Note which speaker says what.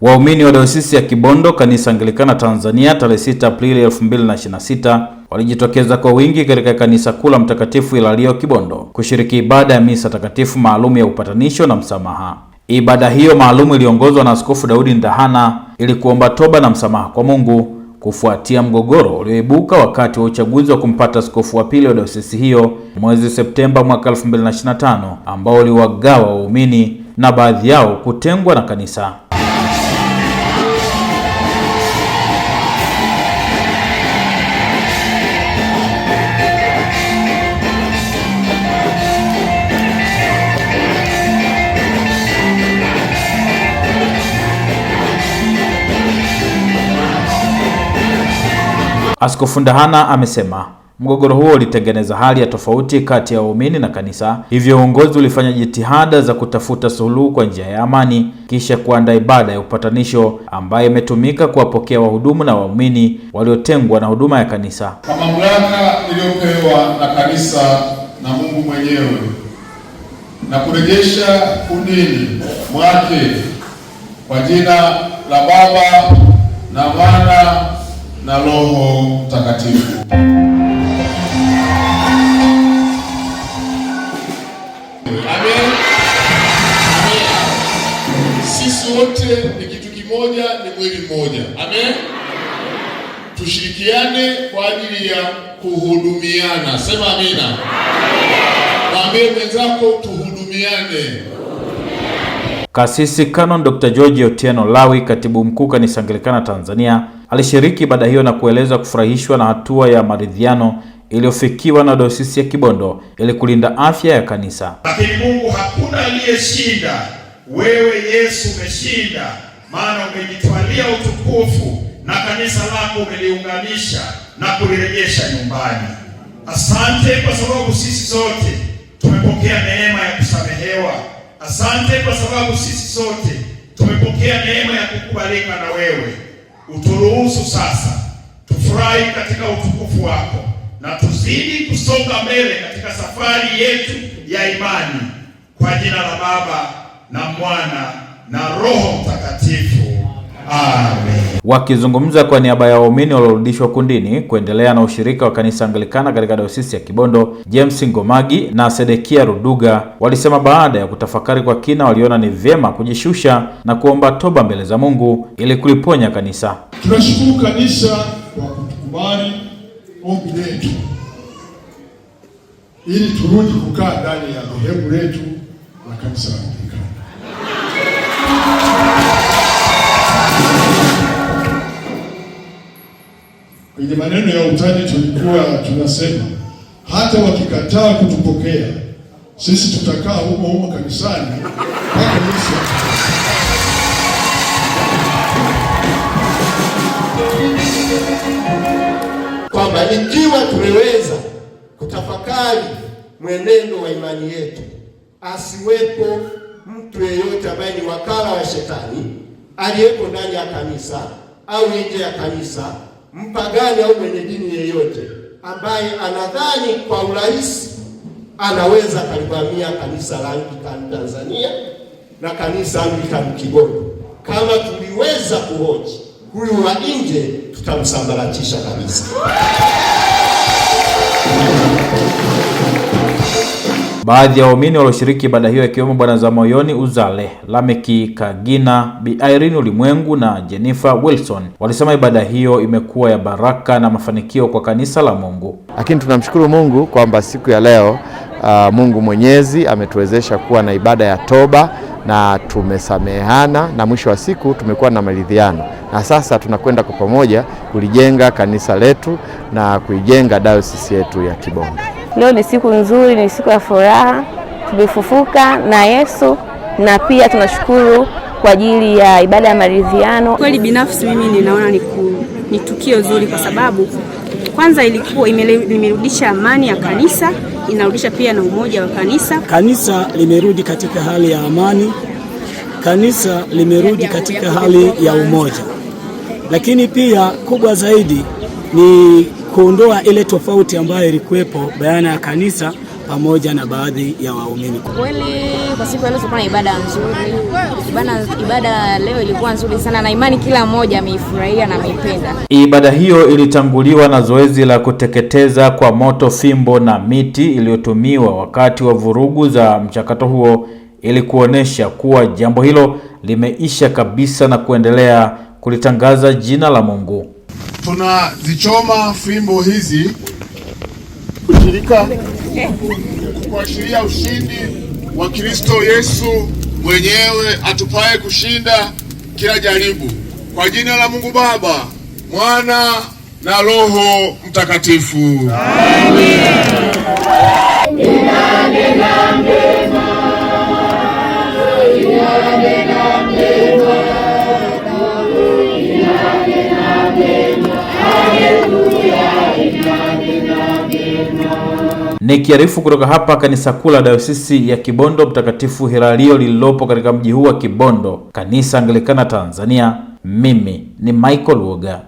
Speaker 1: Waumini wa Dayosisi ya Kibondo Kanisa Anglikana Tanzania tarehe 6 Aprili 2026 walijitokeza kwa wingi katika kanisa kuu la Mtakatifu Hilario Kibondo kushiriki ibada ya misa takatifu maalum ya upatanisho na msamaha. Ibada hiyo maalum iliongozwa na Askofu Daudi Ndahana ili kuomba toba na msamaha kwa Mungu kufuatia mgogoro ulioibuka wakati wa uchaguzi wa kumpata askofu wa pili wa dayosisi hiyo mwezi Septemba mwaka 2025 ambao uliwagawa waumini na baadhi yao kutengwa na kanisa. Askofu Ndahana amesema mgogoro huo ulitengeneza hali ya tofauti kati ya waumini na kanisa, hivyo uongozi ulifanya jitihada za kutafuta suluhu kwa njia ya amani kisha kuandaa ibada ya upatanisho ambayo imetumika kuwapokea wahudumu na waumini waliotengwa na huduma ya kanisa.
Speaker 2: Kwa mamlaka iliyopewa na kanisa na Mungu mwenyewe na kurejesha udini mwake kwa jina la Baba na Mwana na Roho Mtakatifu. Amen. Sisi wote ni kitu kimoja, ni mwili mmoja. Amen. Tushirikiane kwa ajili ya kuhudumiana. Sema amina. Mwambie mwenzako tuhudumiane.
Speaker 1: Kasisi Canon Dr. George Otieno Lawi, katibu mkuu Kanisa Anglikana Tanzania, alishiriki ibada hiyo na kueleza kufurahishwa na hatua ya maridhiano iliyofikiwa na Dayosisi ya Kibondo ili kulinda afya ya kanisa.
Speaker 3: Lakini Mungu hakuna aliyeshinda. Wewe Yesu umeshinda, maana umejitwalia utukufu na kanisa lako umeliunganisha na kulirejesha nyumbani. Asante kwa sababu sisi sote tumepokea neema ya kusamehewa. Asante kwa sababu sisi sote tumepokea neema ya kukubalika na wewe. Uturuhusu sasa tufurahi katika utukufu wako na tuzidi kusonga mbele katika safari yetu ya imani, kwa jina la Baba na Mwana na Roho Mtakatifu. Amen.
Speaker 1: Wakizungumza kwa niaba ya waumini waliorudishwa kundini kuendelea na ushirika wa Kanisa Anglikana katika Dayosisi ya Kibondo, James Ngomagi na Sedekia Ruduga walisema baada ya kutafakari kwa kina waliona ni vyema kujishusha na kuomba toba mbele za Mungu ili kuliponya kanisa.
Speaker 2: Tunashukuru kanisa kwa kutukubali ombi letu ili turudi kukaa ndani ya dhehebu letu la Kanisa la Anglikana. Kwenye maneno ya utani tulikuwa tunasema hata wakikataa kutupokea sisi tutakaa humo kanisani mpaka Yesu.
Speaker 4: Kwamba ikiwa tumeweza kutafakari mwenendo wa imani yetu, asiwepo mtu yeyote ambaye ni wakala wa shetani aliyepo ndani ya kanisa au nje ya kanisa, mpagani au mwenye dini yeyote ambaye anadhani kwa urahisi anaweza kalivamia kanisa la Anglikana Tanzania na kanisa Anglikana Kibondo. Kama tuliweza kuhoji huyu wa nje, tutamsambaratisha kabisa.
Speaker 1: Baadhi ya waumini walioshiriki ibada hiyo ikiwemo Bwana za Moyoni Uzale, Lameki Kagina, Bi Irene Ulimwengu na Jennifer Wilson walisema ibada hiyo imekuwa ya baraka na mafanikio kwa kanisa la Mungu.
Speaker 5: Lakini tunamshukuru Mungu kwamba siku ya leo Mungu Mwenyezi ametuwezesha kuwa na ibada ya toba na tumesamehana na mwisho wa siku tumekuwa na maridhiano. Na sasa tunakwenda kwa pamoja kulijenga kanisa letu na kuijenga dayosisi yetu ya Kibondo.
Speaker 6: Leo ni siku nzuri, ni siku ya furaha. Tumefufuka na Yesu na pia tunashukuru kwa ajili ya ibada ya maridhiano.
Speaker 7: Kweli binafsi mimi ninaona ni tukio zuri kwa sababu kwanza ilikuwa imerudisha amani ya kanisa, inarudisha pia na umoja wa kanisa.
Speaker 8: Kanisa limerudi katika hali ya amani, kanisa limerudi katika hali ya umoja. Lakini pia kubwa zaidi ni kuondoa ile tofauti ambayo ilikuwepo baina ya kanisa pamoja na baadhi ya waumini.
Speaker 6: Kweli kwa siku ya leo tulikuwa na ibada nzuri. Ibada leo ilikuwa nzuri sana na imani kila mmoja ameifurahia na ameipenda.
Speaker 1: Ibada hiyo ilitanguliwa na zoezi la kuteketeza kwa moto fimbo na miti iliyotumiwa wakati wa vurugu za mchakato huo ili kuonesha kuwa jambo hilo limeisha kabisa na kuendelea kulitangaza jina la Mungu.
Speaker 2: Tunazichoma fimbo hizi kushirika kuashiria ushindi wa Kristo Yesu mwenyewe atupaye kushinda kila jaribu. Kwa jina la Mungu Baba, Mwana na Roho Mtakatifu. Amen.
Speaker 1: Nikiarifu kutoka hapa kanisa kuu la Dayosisi ya Kibondo Mtakatifu Hilario lililopo katika mji huu wa Kibondo, Kanisa Anglikana Tanzania, mimi ni Michael Woga.